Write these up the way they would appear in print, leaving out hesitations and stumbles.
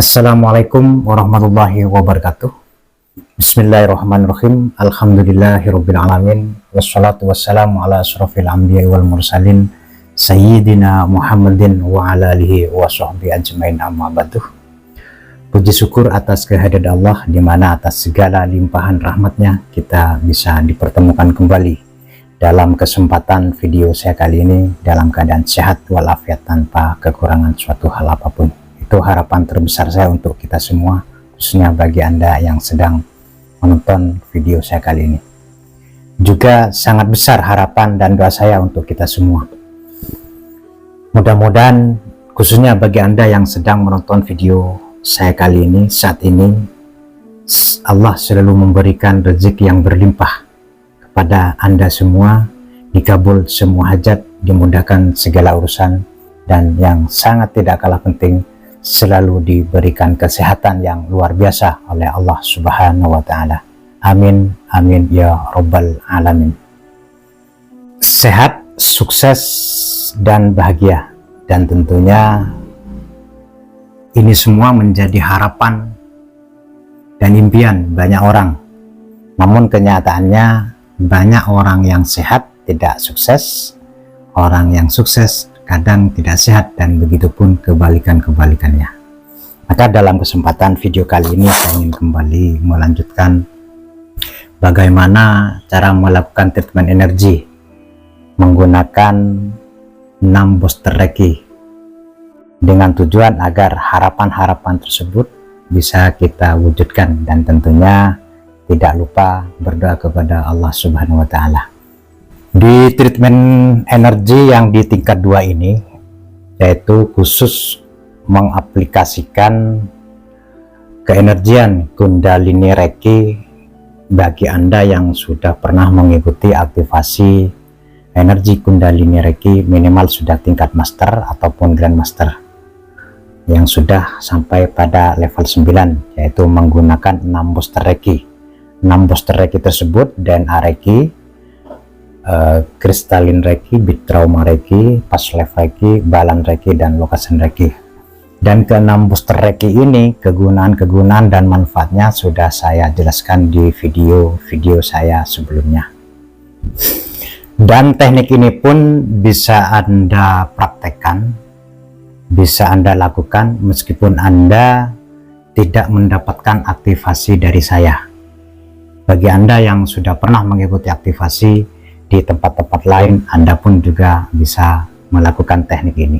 Assalamualaikum warahmatullahi wabarakatuh. Bismillahirrahmanirrahim. Alhamdulillahirrabbilalamin. Wassalatu wassalamu ala asrafil anbiya wal mursalin Sayyidina Muhammadin wa ala alihi wa sahbihi ajmain, amma ba'du. Puji syukur atas kehadirat Allah, di mana atas segala limpahan rahmatnya kita bisa dipertemukan kembali dalam kesempatan video saya kali ini dalam keadaan sehat walafiat tanpa kekurangan suatu hal apapun. Itu harapan terbesar saya untuk kita semua, khususnya bagi Anda yang sedang menonton video saya kali ini. Juga sangat besar harapan dan doa saya untuk kita semua. Mudah-mudahan khususnya bagi Anda yang sedang menonton video saya kali ini, saat ini, Allah selalu memberikan rezeki yang berlimpah kepada Anda semua, dikabul semua hajat, dimudahkan segala urusan, dan yang sangat tidak kalah penting, selalu diberikan kesehatan yang luar biasa oleh Allah Subhanahu wa Ta'ala. Amin, amin ya Rabbal Alamin. Sehat, sukses, dan bahagia, dan tentunya ini semua menjadi harapan dan impian banyak orang. Namun kenyataannya banyak orang yang sehat tidak sukses, orang yang sukses kadang tidak sehat, dan begitu pun kebalikannya. Maka dalam kesempatan video kali ini saya ingin kembali melanjutkan bagaimana cara melakukan treatment energi menggunakan 6 booster Reiki, dengan tujuan agar harapan-harapan tersebut bisa kita wujudkan, dan tentunya tidak lupa berdoa kepada Allah Subhanahu wa Ta'ala. Di treatment energi yang di tingkat 2 ini, yaitu khusus mengaplikasikan keenergian Kundalini Reiki bagi Anda yang sudah pernah mengikuti aktivasi energi Kundalini Reiki, minimal sudah tingkat master ataupun grandmaster, yang sudah sampai pada level 9, yaitu menggunakan 6 booster Reiki. 6 booster Reiki tersebut DNA Reiki, Kristalin Reiki, Bit Trauma Reiki, Past Life Reiki, Balan Reiki, dan Location Reiki. Dan ke-6 booster Reiki ini, kegunaan-kegunaan dan manfaatnya sudah saya jelaskan di video-video saya sebelumnya. Dan teknik ini pun bisa Anda praktekkan, bisa Anda lakukan meskipun Anda tidak mendapatkan aktivasi dari saya. Bagi Anda yang sudah pernah mengikuti aktivasi di tempat-tempat lain, Anda pun juga bisa melakukan teknik ini.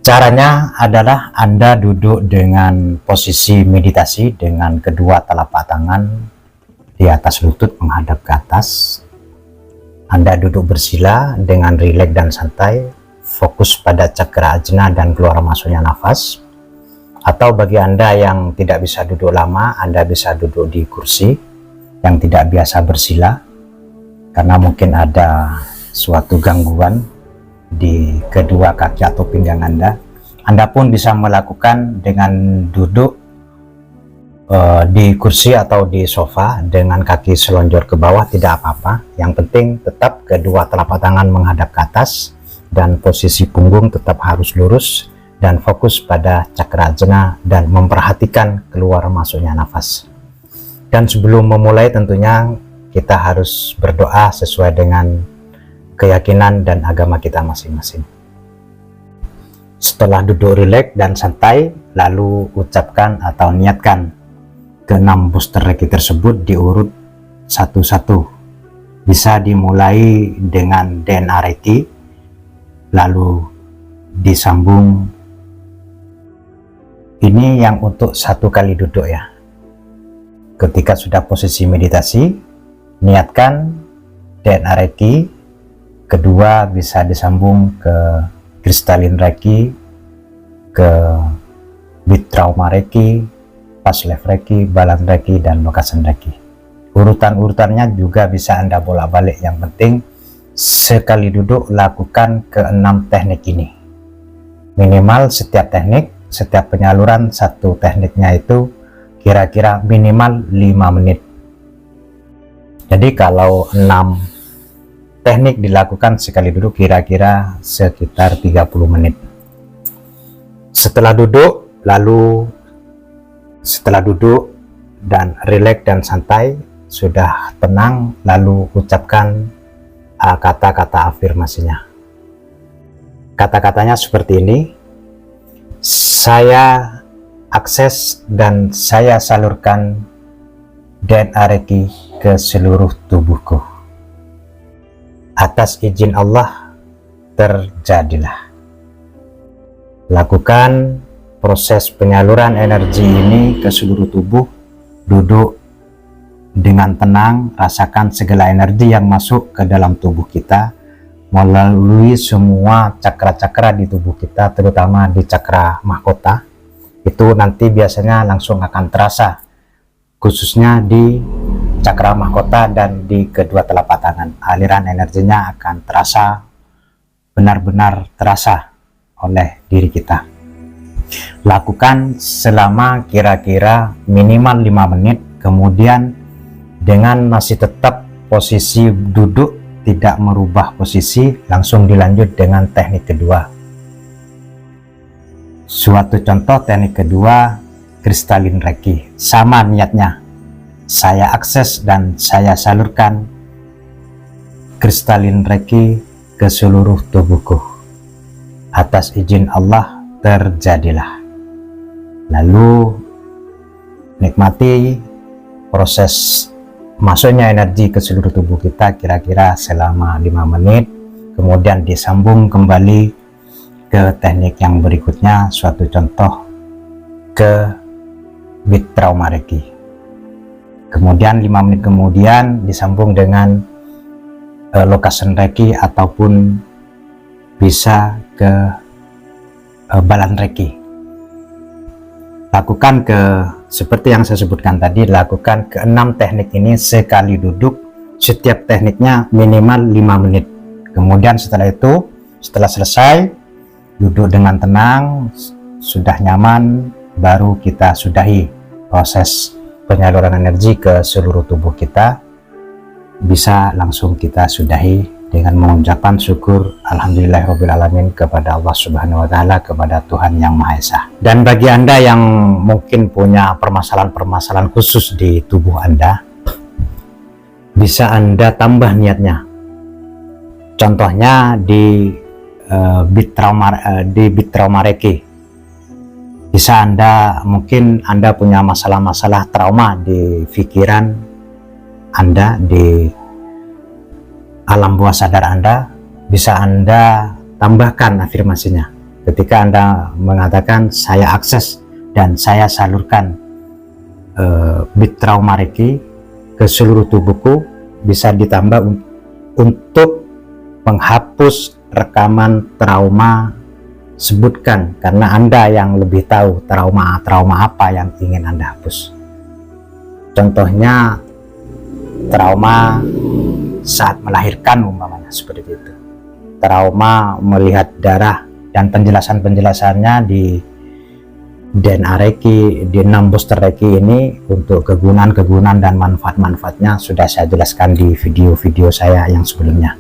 Caranya adalah Anda duduk dengan posisi meditasi dengan kedua telapak tangan di atas lutut menghadap ke atas. Anda duduk bersila dengan rileks dan santai, fokus pada cakra ajna dan keluar masuknya nafas. Atau bagi Anda yang tidak bisa duduk lama, Anda bisa duduk di kursi yang tidak biasa bersila, karena mungkin ada suatu gangguan di kedua kaki atau pinggang Anda. Anda pun bisa melakukan dengan duduk di kursi atau di sofa dengan kaki selonjor ke bawah, tidak apa-apa. Yang penting tetap kedua telapak tangan menghadap ke atas, dan posisi punggung tetap harus lurus, dan fokus pada cakra ajna dan memperhatikan keluar masuknya nafas. Dan sebelum memulai tentunya kita harus berdoa sesuai dengan keyakinan dan agama kita masing-masing. Setelah duduk rileks dan santai, lalu ucapkan atau niatkan ke-6 booster Reiki tersebut diurut satu-satu. Bisa dimulai dengan DNA Reiki, lalu disambung. Ini yang untuk 1 kali duduk ya. Ketika sudah posisi meditasi, niatkan DNA Reiki, kedua bisa disambung ke Kristalin Reiki, ke Bit Trauma Reiki, Past Life Reiki, Balan Reiki, dan Location Reiki. Urutan-urutannya juga bisa Anda bolak-balik, yang penting sekali duduk lakukan ke-6 teknik ini. Minimal setiap teknik, setiap penyaluran satu tekniknya itu kira-kira minimal 5 menit. Jadi kalau 6 teknik dilakukan sekali duduk kira-kira sekitar 30 menit. Setelah duduk, Lalu setelah duduk dan rileks dan santai, sudah tenang, lalu ucapkan kata-kata afirmasinya. Kata-katanya seperti ini: saya akses dan saya salurkan DNA Reiki ke seluruh tubuhku. Atas izin Allah, terjadilah. Lakukan proses penyaluran energi ini ke seluruh tubuh. Duduk dengan tenang, rasakan segala energi yang masuk ke dalam tubuh kita melalui semua cakra-cakra di tubuh kita, terutama di cakra mahkota. Itu nanti biasanya langsung akan terasa, khususnya di cakra mahkota dan di kedua telapak tangan. Aliran energinya akan terasa, benar-benar terasa oleh diri kita. Lakukan selama kira-kira minimal 5 menit, kemudian dengan masih tetap posisi duduk, tidak merubah posisi, langsung dilanjut dengan teknik kedua. Suatu contoh teknik kedua, kristalin Reiki. Sama niatnya, saya akses dan saya salurkan kristalin Reiki ke seluruh tubuhku. Atas izin Allah, terjadilah. Lalu nikmati proses masuknya energi ke seluruh tubuh kita kira-kira selama 5 menit, kemudian disambung kembali ke teknik yang berikutnya. Suatu contoh ke Beat Trauma Reiki. Kemudian 5 menit kemudian disambung dengan Location Reiki ataupun bisa ke Balan Reiki. Lakukan seperti yang saya sebutkan tadi, lakukan ke 6 teknik ini sekali duduk. Setiap tekniknya minimal 5 menit. Kemudian setelah itu, setelah selesai duduk dengan tenang, sudah nyaman, baru kita sudahi proses penyaluran energi ke seluruh tubuh kita. Bisa langsung kita sudahi dengan mengucapkan syukur alhamdulillahirrabbilalamin kepada Allah Subhanahu wa Ta'ala, kepada Tuhan Yang Maha Esa. Dan bagi Anda yang mungkin punya permasalahan-permasalahan khusus di tubuh Anda, bisa Anda tambah niatnya. Contohnya di Beat Trauma Reiki. Bisa mungkin Anda punya masalah-masalah trauma di pikiran Anda, di alam bawah sadar Anda. Bisa Anda tambahkan afirmasinya. Ketika Anda mengatakan saya akses dan saya salurkan Beat Trauma Reiki ke seluruh tubuhku, bisa ditambah untuk menghapus rekaman trauma. Sebutkan, karena Anda yang lebih tahu trauma apa yang ingin Anda hapus. Contohnya trauma saat melahirkan umpamanya, seperti itu. Trauma melihat darah, dan penjelasannya di DNA Reiki, di 6 booster Reiki ini, untuk kegunaan-kegunaan dan manfaat-manfaatnya sudah saya jelaskan di video-video saya yang sebelumnya.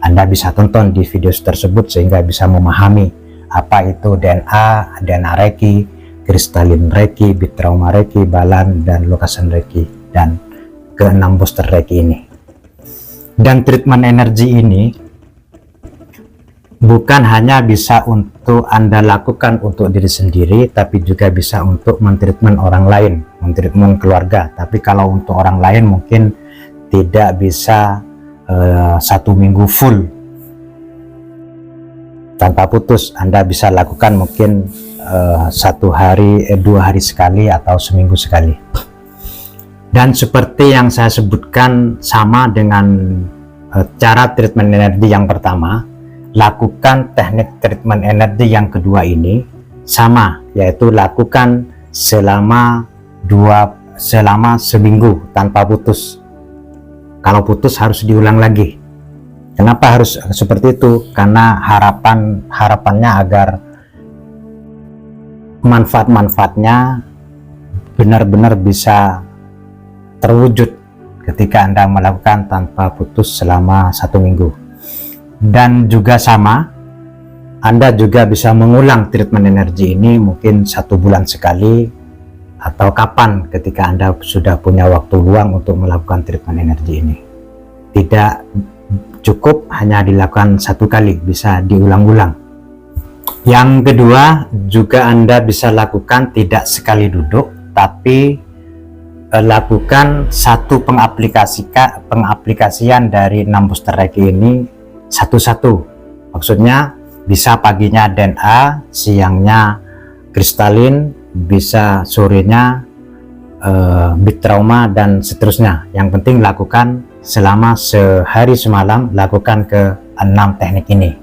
Anda bisa tonton di video tersebut sehingga bisa memahami apa itu DNA Reiki, kristalin Reiki, Beat Trauma Reiki, Balan, dan Location Reiki, dan ke-6 booster Reiki ini. Dan treatment energi ini bukan hanya bisa untuk Anda lakukan untuk diri sendiri, tapi juga bisa untuk mentreatment orang lain, mentreatment keluarga. Tapi kalau untuk orang lain mungkin tidak bisa 1 minggu full tanpa putus. Anda bisa lakukan mungkin 1 hari, 2 hari sekali, atau seminggu sekali. Dan seperti yang saya sebutkan, sama dengan cara treatment energi yang pertama, lakukan teknik treatment energi yang kedua ini sama, yaitu lakukan selama seminggu tanpa putus. Kalau putus harus diulang lagi. Kenapa harus seperti itu? Karena harapannya agar manfaat-manfaatnya benar-benar bisa terwujud ketika Anda melakukan tanpa putus selama 1 minggu. Dan juga sama, Anda juga bisa mengulang treatment energi ini mungkin 1 bulan sekali, atau kapan ketika Anda sudah punya waktu luang untuk melakukan treatment energi ini. Tidak cukup hanya dilakukan 1 kali, bisa diulang-ulang. Yang kedua, juga Anda bisa lakukan tidak sekali duduk, tapi lakukan satu pengaplikasian dari 6 booster Reiki ini satu-satu. Maksudnya bisa paginya DNA, siangnya kristalin, bisa sorenya big trauma, dan seterusnya. Yang penting lakukan selama sehari semalam, lakukan ke 6 teknik ini,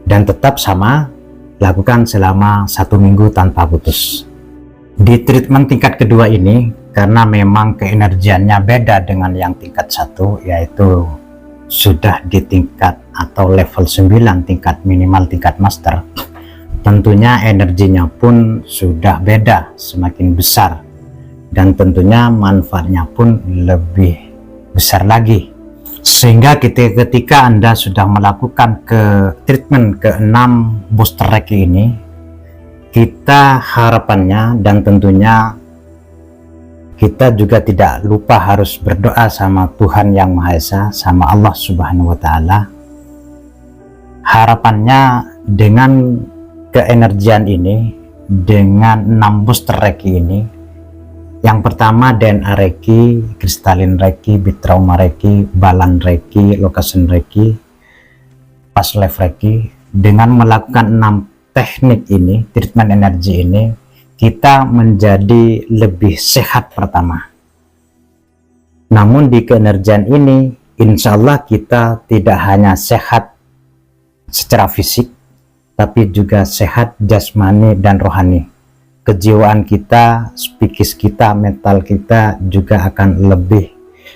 dan tetap sama, lakukan selama 1 minggu tanpa putus. Di treatment tingkat kedua ini, karena memang keenergiannya beda dengan yang tingkat 1, yaitu sudah di tingkat atau level 9, tingkat minimal, tingkat master, tentunya energinya pun sudah beda, semakin besar, dan tentunya manfaatnya pun lebih besar lagi. Sehingga ketika Anda sudah melakukan treatment ke-6 booster Reiki ini, kita harapannya, dan tentunya kita juga tidak lupa harus berdoa sama Tuhan Yang Maha Esa, sama Allah Subhanahu wa Ta'ala. Harapannya dengan keenergian ini, dengan 6 booster Reiki ini, yang pertama DNA Reiki, kristalin Reiki, big trauma Reiki, balan Reiki, location Reiki, past life Reiki. Dengan melakukan 6 teknik ini, treatment energi ini, kita menjadi lebih sehat pertama. Namun di keenergian ini, insya Allah kita tidak hanya sehat secara fisik, tapi juga sehat jasmani dan rohani. Kejiwaan kita, psikis kita, mental kita juga akan lebih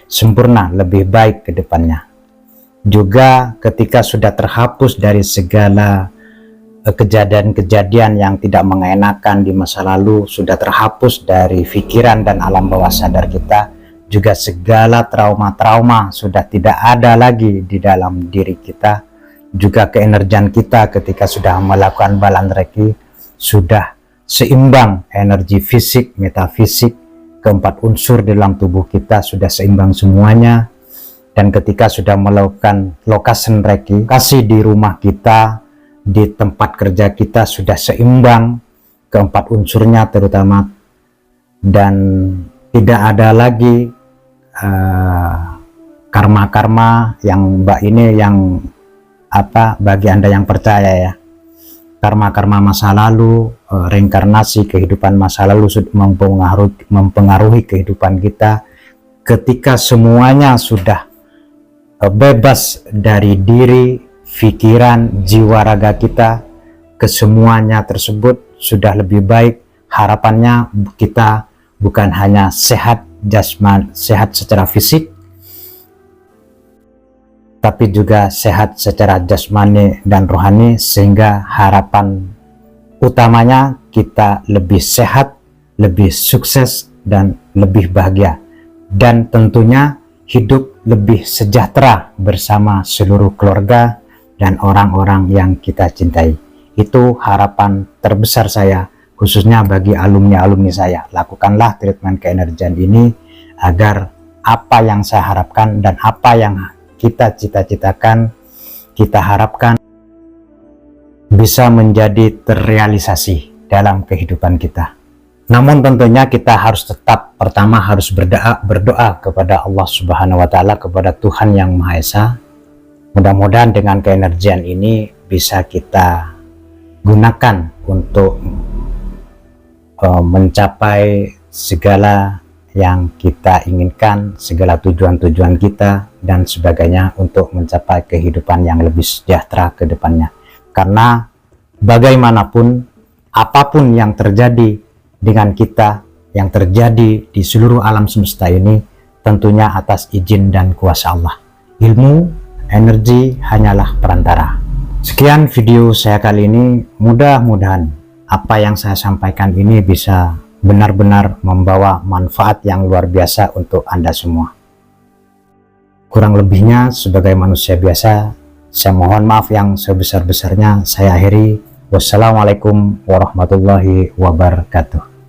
sempurna, lebih baik ke depannya. Juga ketika sudah terhapus dari segala kejadian-kejadian yang tidak mengenakan di masa lalu, sudah terhapus dari pikiran dan alam bawah sadar kita, juga segala trauma-trauma sudah tidak ada lagi di dalam diri kita. Juga keenergian kita ketika sudah melakukan balan Reiki sudah seimbang, energi fisik, metafisik, keempat unsur dalam tubuh kita sudah seimbang semuanya. Dan ketika sudah melakukan location Reiki, kasih di rumah kita, di tempat kerja kita sudah seimbang keempat unsurnya terutama, dan tidak ada lagi karma-karma yang ini yang bagi Anda yang percaya ya, karma-karma masa lalu, reinkarnasi kehidupan masa lalu sudah mempengaruhi kehidupan kita. Ketika semuanya sudah bebas dari diri, pikiran, jiwa raga kita, kesemuanya tersebut sudah lebih baik. Harapannya kita bukan hanya sehat jasmani, sehat secara fisik, tapi juga sehat secara jasmani dan rohani, sehingga harapan utamanya kita lebih sehat, lebih sukses, dan lebih bahagia, dan tentunya hidup lebih sejahtera bersama seluruh keluarga dan orang-orang yang kita cintai. Itu harapan terbesar saya, khususnya bagi alumni-alumni saya. Lakukanlah treatment keenergian ini agar apa yang saya harapkan dan apa yang kita cita-citakan, kita harapkan bisa menjadi terrealisasi dalam kehidupan kita. Namun tentunya kita harus tetap, pertama harus berdoa kepada Allah Subhanahu wa Ta'ala, kepada Tuhan Yang Maha Esa. Mudah-mudahan dengan keenergian ini bisa kita gunakan untuk mencapai segala yang kita inginkan, segala tujuan-tujuan kita dan sebagainya, untuk mencapai kehidupan yang lebih sejahtera ke depannya. Karena bagaimanapun, apapun yang terjadi dengan kita, yang terjadi di seluruh alam semesta ini, tentunya atas izin dan kuasa Allah. Ilmu, energi hanyalah perantara. Sekian video saya kali ini. Mudah-mudahan apa yang saya sampaikan ini bisa benar-benar membawa manfaat yang luar biasa untuk Anda semua. Kurang lebihnya sebagai manusia biasa, Saya mohon maaf yang sebesar-besarnya. Saya akhiri. Wassalamualaikum warahmatullahi wabarakatuh.